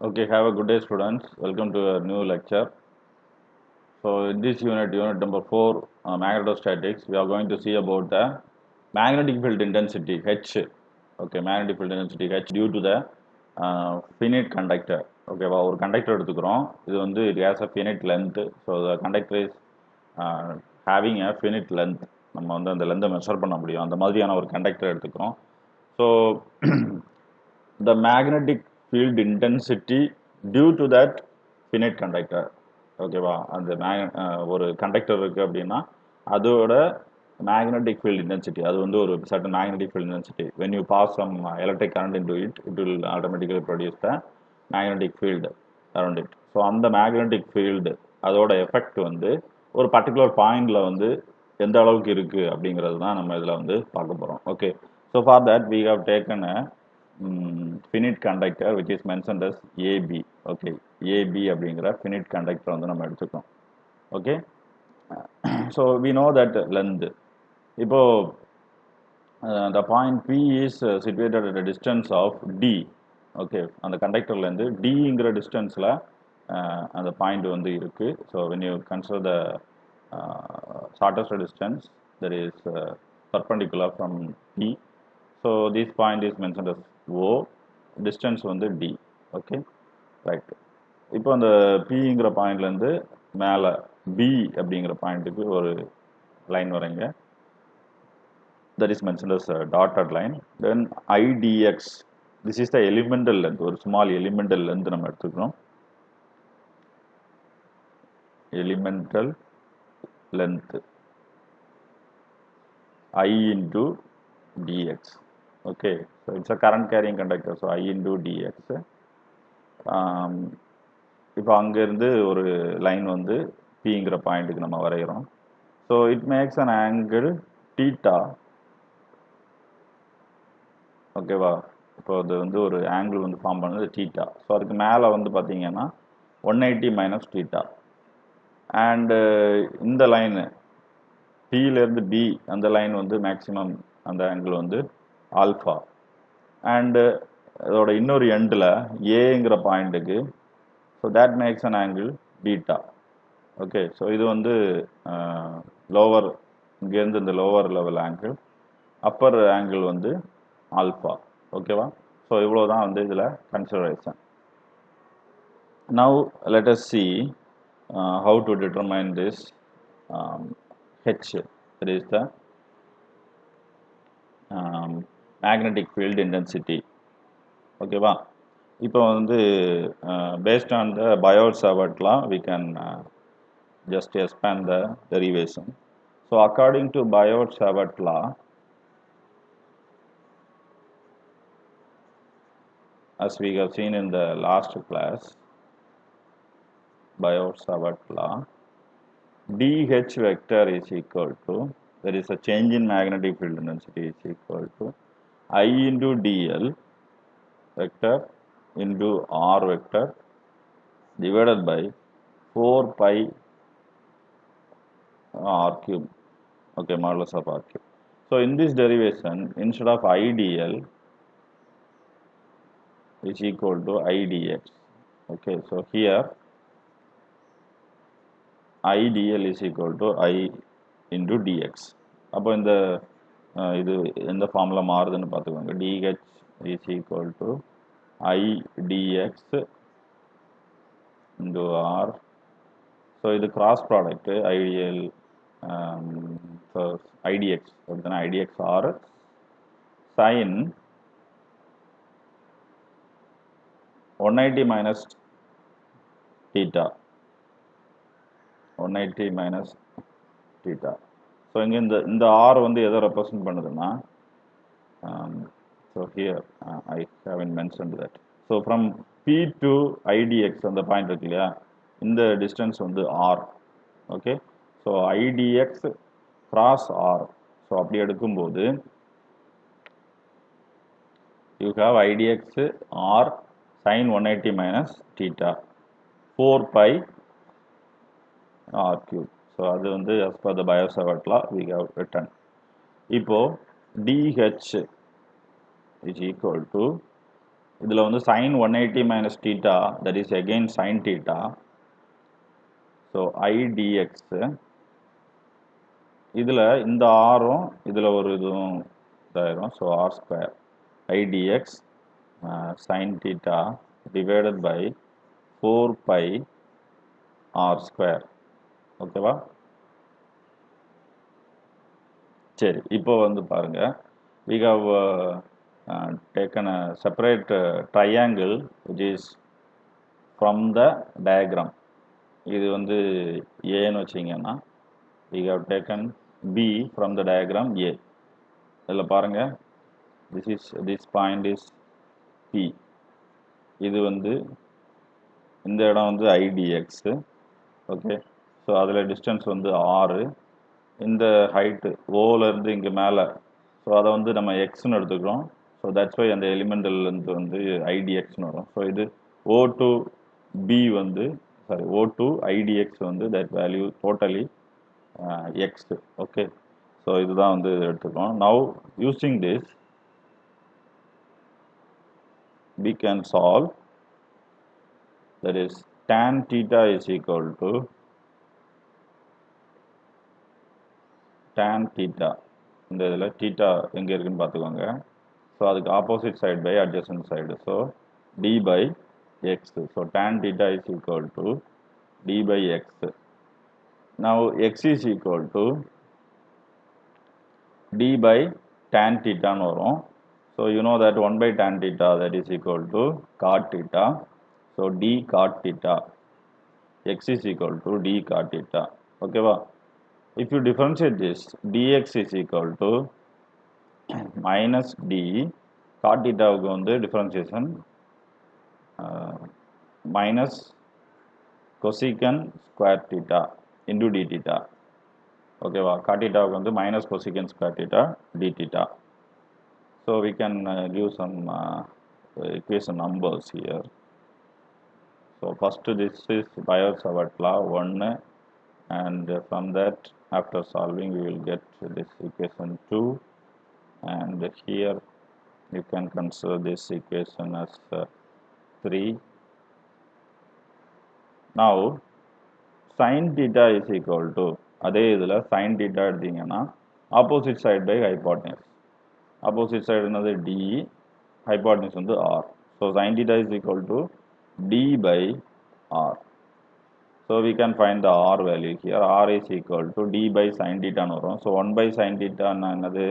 Okay, have a good day, students. Welcome to a new lecture. So, in this unit number 4, magnetostatics, we are going to see about the magnetic field intensity H. Okay, magnetic field intensity H due to the finite conductor. Okay, ஒரு conductor எடுத்துக்கிறோம். இது வந்து it has a finite length. So, the conductor is having a finite length. நம்ம வந்து அந்த லென்த்தை measure பண்ண முடியும். அந்த மாதிரியான ஒரு கண்டக்டர் எடுத்துக்கிறோம். So, the magnetic field intensity due to that finite conductor. ஓகேவா, அந்த ஒரு கண்டக்டர் இருக்கு அப்படின்னா அதோட மேக்னெட்டிக் ஃபீல்ட் இன்டென்சிட்டி அது வந்து ஒரு certain magnetic field intensity. When you pass some electric current into it, it will automatically produce the magnetic field around it. So அந்த மேக்னெட்டிக் ஃபீல்டு அதோட எஃபெக்ட் வந்து ஒரு பர்டிகுலர் பாயிண்ட்ல வந்து எந்த அளவுக்கு இருக்கு அப்படிங்கிறது தான் நம்ம இதில் வந்து பார்க்க போகிறோம். Okay, so for that we have taken a finite conductor which is mentioned as AB. Okay, AB அப்படிங்கிற finite conductor வந்து நம்ம எடுத்துக்கோம். Okay, so we know that length. இப்போ the point P is situated at a distance of D. Okay, அந்த கண்டக்டர்லேருந்து Dங்கிற டிஸ்டன்ஸில் அந்த point வந்து இருக்கு. So when you consider the shortest distance that is perpendicular from P, so this point is mentioned as O, distance வந்து D. Okay, right. இப்போ அந்த Pங்கிற பாயிண்ட்லேருந்து மேலே B அப்படிங்கிற பாயிண்ட்டுக்கு ஒரு line வரைங்க. That is mentioned as a dotted line. Then I dx, this is the elemental length, ஒரு small elemental length நம்ம எடுத்துக்கிறோம். Elemental length I into dx. Okay, so it's a current carrying conductor, so I into dx. இப்போ அங்கேருந்து ஒரு line வந்து Pங்கிற பாயிண்ட்டுக்கு நம்ம வரைகிறோம். So it makes an angle theta. ஓகேவா, இப்போ அது வந்து ஒரு ஆங்கிள் வந்து ஃபார்ம் பண்ணது தீட்டா. ஸோ அதுக்கு மேலே வந்து பார்த்தீங்கன்னா 180 மைனஸ் தீட்டா. அண்டு இந்த லைனு பியிலேருந்து பி அந்த லைன் வந்து மேக்ஸிமம் அந்த ஆங்கிள் வந்து ஆல்ஃபா. அண்டு அதோட இன்னொரு எண்டில் ஏங்கிற பாயிண்ட்டுக்கு so that max an angle beta. Okay, so இது வந்து லோவர், இங்கேருந்து இந்த lower level angle, upper angle வந்து ஆல்ஃபா. ஓகேவா, ஸோ இவ்வளோ தான் வந்து இதில் consideration. Now let us see how to determine this H, that is the magnetic field intensity. ஓகேவா, இப்போ வந்து based on the Biot-Savart law we can just expand the derivation. So according to Biot-Savart law, as we have seen in the last class, Biot-Savart law, dH vector is equal to, there is a change in magnetic field intensity is equal to I into dl vector into R vector divided by 4 pi R cube. Okay, modulus of R cube. So in this derivation, instead of I dl is equal to I dx. Okay, so here I dl is equal to I into dx. அப்போ இந்த இது எந்த ஃபார்மில் மாறுதுன்னு பார்த்துக்கோங்க. dH is equal to I dx into R. So இது cross product I dl. So I dx அப்படின்னா I dx R sine 180 minus theta, 180 minus theta. So இங்கே இந்த ஆர் வந்து எதை ரெப்ரசன்ட் பண்ணுதுன்னா, so here I have mentioned that. So from P to I dx அந்த point இருக்கு இல்லையா, இந்த டிஸ்டன்ஸ் வந்து R. Okay, so I dx cross R. So அப்படி எடுக்கும்போது you have I dx R sin 180 minus theta 4 pi r cube. So அது வந்து as per the Biot-Savart law we have written. இப்போ dH is equal to இதில் வந்து sin 180 minus theta, that is again sin theta. So I dx. இதில் இந்த ஆரும் இதில் ஒரு இதுவும் இதாயிரும். So r square I dx sin theta divided by 4 pi r square. ஓகேவா? சரி, இப்போ வந்து பாருங்க, we have taken a separate triangle which is from the diagram. இது வந்து ஏன்னு வச்சிங்கன்னா, we have taken B from the diagram A. இதில் பாருங்க, this point is P. இது வந்து இந்த இடம் வந்து IDX. ஓகே, ஸோ அதில் டிஸ்டன்ஸ் வந்து 6. இந்த ஹைட்டு ஓலேருந்து இங்கே மேலே, ஸோ அதை வந்து நம்ம எக்ஸ்ன்னு எடுத்துக்கிறோம். ஸோ தட்ஸ் வை அந்த எலிமெண்டல்லேருந்து வந்து ஐடிஎக்ஸ்னு வரும். ஸோ இது ஓ டு பி வந்து ஓ டு ஐடிஎக்ஸ் வந்து that value totally X. Okay, so இதுதான் வந்து எடுத்துக்கிறோம். Now using this we can solve, that is tan theta is equal to tan theta. இந்த இதில் theta எங்கே இருக்குன்னு பார்த்துக்கோங்க. ஸோ அதுக்கு opposite side by adjacent side. So d by x. So tan theta is equal to d by x. Now x is equal to d by tan theta ன்னு வரும். So you know that 1 by tan theta, that is equal to cot theta. So d cot theta. X is equal to d cot theta. Okay va? If you differentiate this, dx is equal to minus d cot theta வுக்கு வந்து differentiation minus cosecant square theta into d theta. Okay va? Cot theta வுக்கு வந்து minus cosecant square theta d theta. So we can give some equation numbers here. So first this is Biot-Savart law 1, and from that after solving we will get this equation 2, and here you can consider this equation as 3. Now sin theta is equal to, அதே இதில் sin theta எடுத்தீங்கன்னா opposite side by hypotenuse. Opposite side another d, hypotenuse வந்து r. So sin theta is equal to d by r. So we can find the r value here. R is equal to d by sin theta ன்னு வரும். So 1 by sin theta என்னது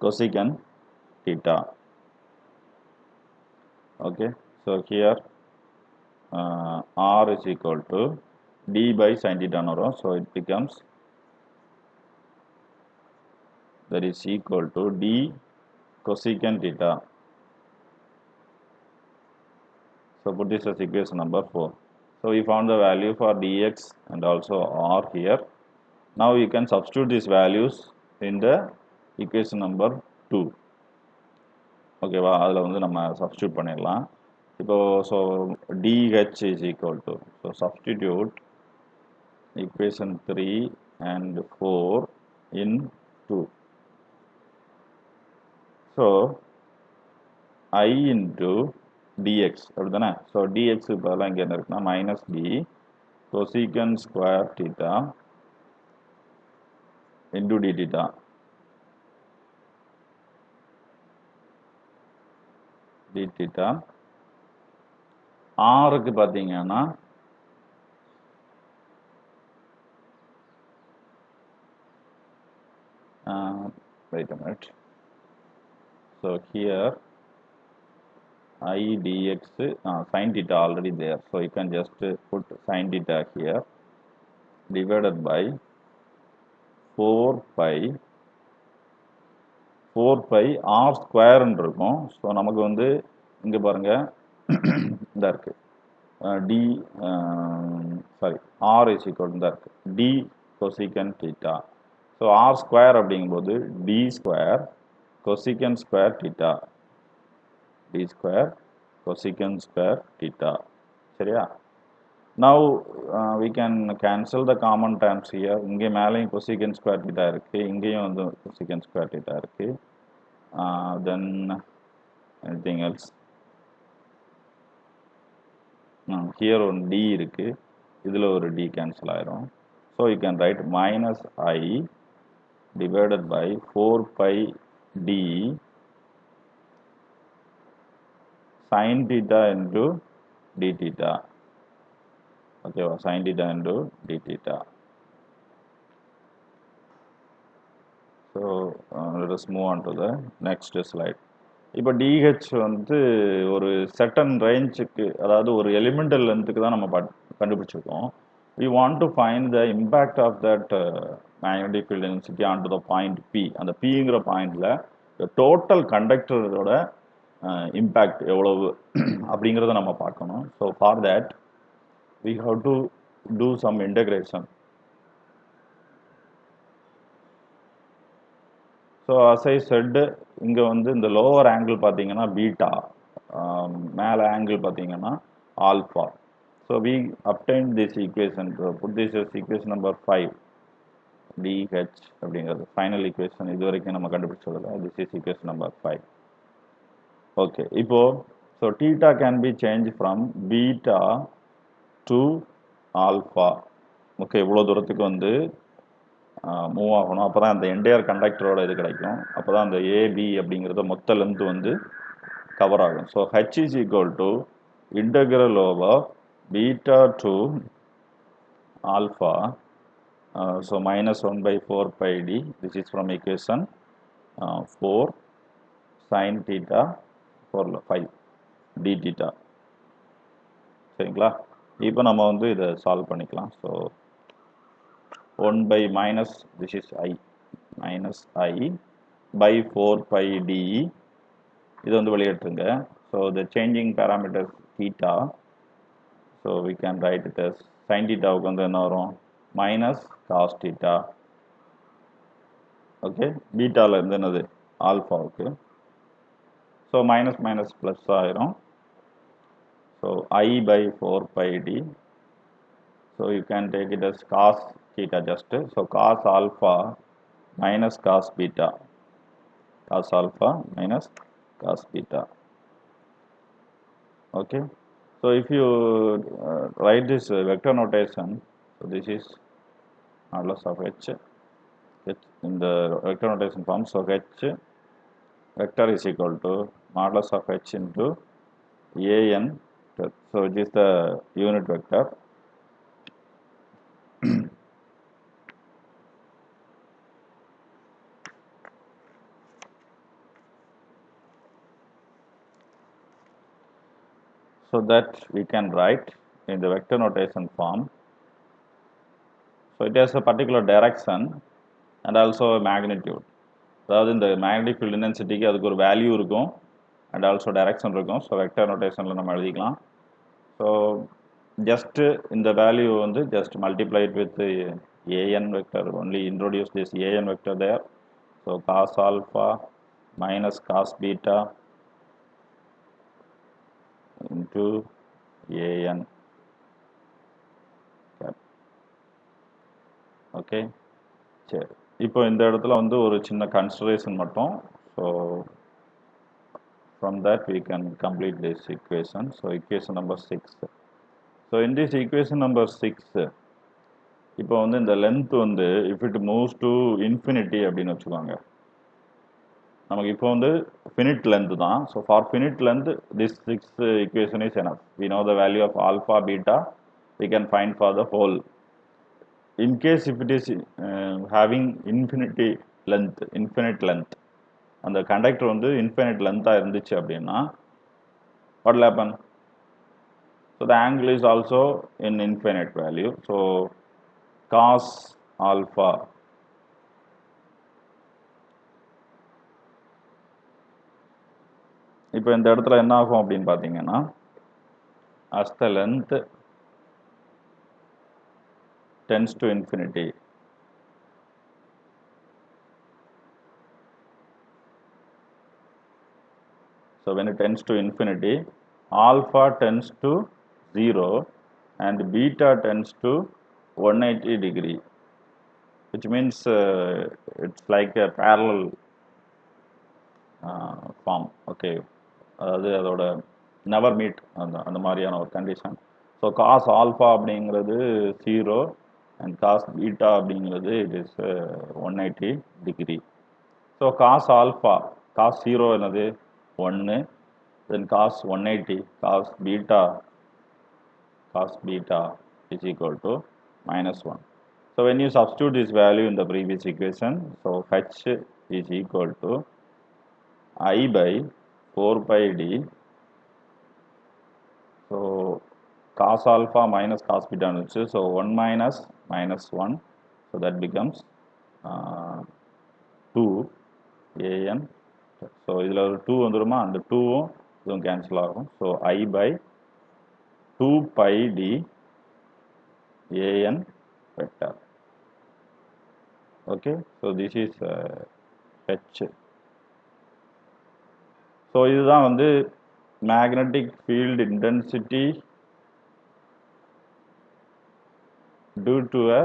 cosecant theta. Okay, so here r is equal to d by sin theta ன்னு வரும். So it becomes, that is equal to d cosecant theta. So put this as equation number 4. So we found the value for dx and also r here. Now you can substitute these values in the equation number 2. Okay va? அதில் வந்து நம்ம substitute பண்ணிடலாம். இப்போ so dh is equal to, so substitute equation 3 and 4 in 2. So I into dx அப்படிதானே. So dx இப்போலாம் இங்கே என்ன இருக்குன்னா minus d cosecant square theta into d theta. d theta ஆருக்கு பார்த்தீங்கன்னா wait a minute. So here I dx sin theta already there, so you can just put sin theta here divided by 4 pi r square ன்னு இருக்கும். So நமக்கு வந்து இங்கே பாருங்க இந்த இருக்கு d sorry r is equal to that d cosecant theta. So r square அப்படிங்கும்போது d square cosecant square theta, d square cosecant square theta. சரியா? Now we can cancel the common terms here. இங்கே மேலேயும் cosecant square theta இருக்கு, இங்கேயும் வந்து cosecant square theta இருக்கு. Then anything else? Here one d இருக்கு, இதுல ஒரு d cancel ஆயிரும். So you can write minus I divided by 4 pi d sin theta into d theta. Okay, sin theta into d theta. So let us move on to the next slide. இப்போ DH வந்து ஒரு certain ரேஞ்சுக்கு, அதாவது ஒரு elemental லென்த்துக்கு தான் நம்ம கண்டுபிடிச்சிருக்கோம். We want to find the impact of that magnetic field density onto the point P. அந்த Pங்கிற பாயிண்ட்ல டோட்டல் கண்டக்டரோட இம்பேக்ட் எவ்வளவு அப்படிங்கிறத நம்ம பார்க்கணும். So for that we have to do some integration. So as I said, இங்க வந்து இந்த lower angle பார்த்தீங்கன்னா பீட்டா, மேல angle பார்த்தீங்கன்னா alpha. So we obtained this equation. So put this as equation number 5. DH அப்படிங்கிறது ஃபைனல் equation. இது வரைக்கும் நம்ம கண்டுபிடிச்சதில்ல. This is equation number 5. Okay, இப்போ so theta can be changed from beta to alpha. Okay, இவ்வளோ தூரத்துக்கு வந்து move ஆகணும். அப்போ தான் அந்த என்டையர் கண்டக்டரோட இது கிடைக்கும். அப்போ தான் அந்த ஏபி அப்படிங்கிறத மொத்த லென்த் வந்து கவர் ஆகும். So H is equal to integral over beta to alpha. So -1/4 pi d. This is from equation 4 sin theta 5 d theta. சரிங்களா? இப்போ நம்ம வந்து இதை சால்வ் பண்ணிக்கலாம். So 1 by minus, this is I, minus I by 4 pi d. இது வந்து வெளியேற்றுங்க. So the changing parameters theta, so we can write it as sin theta வுக்கு வந்து என்ன வரும், minus cos theta. Okay, பீட்டால இருந்து என்னது ஆல்ஃபாவுக்கு. So minus minus plus ஆயிரும். So I by 4 pi d. So you can take it as cos theta just. So cos alpha minus cos beta. Cos alpha minus cos beta. Okay. So if you write this vector notation, so this is modulus of h in the vector notation form. So h vector is equal to modulus of h into an. So it is the unit vector. So that we can write in the vector notation form. So it has a particular direction and also a magnitude. அதாவது இந்த magnetic field intensity-க்கு அதுக்கு ஒரு value இருக்கும் and also direction இருக்கும். So vector notation-ல நம்ம எழுதிக்கலாம். So just இந்த value வந்து just multiply it with an vector. Only introduce this an vector there. So cos alpha minus cos beta into an. Okay, சரி. இப்போ இந்த இடத்துல வந்து ஒரு சின்ன கன்சிடரேஷன் மட்டும். So from that we can complete this equation. So equation number 6. So in this equation number 6, இப்போ வந்து இந்த லென்த் வந்து if it moves to infinity அப்படின்னு வச்சுக்கோங்க. நமக்கு இப்போ வந்து finite length தான். So for finite length, this 6th equation is enough. We know the value of alpha, beta. We can find for the whole. In case if it is having infinite length, அந்த conductor வந்து infinite length-ஆ இருந்துச்சு அப்படின்னா what will happen? So the angle is also in infinite value. So cos alpha இப்போ இந்த இடத்துல என்ன ஆகும் அப்படின்னு பார்த்தீங்கன்னா, as the length tends to infinity, so when it tends to infinity, alpha tends to 0 and beta tends to 180 degree, which means it's like a parallel form. Okay, அதாவது அதோட never meet அந்த மாதிரியான ஒரு கண்டிஷன். ஸோ காஸ் ஆல்ஃபா அப்படிங்கிறது 0 and cos beta அப்படிங்கிறது it is 180 degree. So cos alpha cos 0 என்னது 1, then cos 180 cos beta is equal to -1. So when you substitute this value in the previous equation, so h is equal to I by 4 pi d. So cos alpha minus cos beta, so 1 minus minus 1, so that becomes 2 an. So இதில் ஒரு 2 வந்துருமா, அந்த 2ம் இதுவும் cancel ஆகும். So I by 2 pi d an vector. Okay, so this is h. So இதுதான் வந்து magnetic field intensity due to a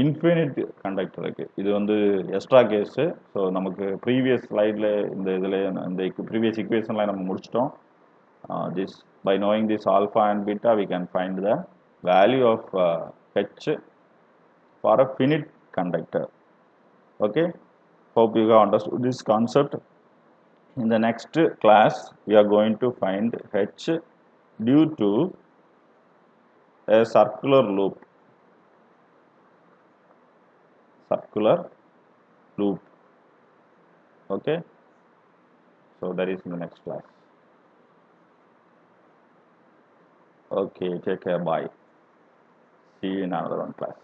infinite conductor. இது வந்து எக்ஸ்ட்ரா கேஸு. ஸோ நமக்கு ப்ரீவியஸ் ஸ்லைடில் இந்த ப்ரீவியஸ் இக்குவேஷனில் நம்ம முடிச்சிட்டோம். This by knowing this alpha and beta we can find the value of h for a finite conductor. Okay, hope you have understood this concept. In the next class we are going to find h due to a circular loop. Okay, so that is in the next class. Okay, take care, bye. See you in another one class.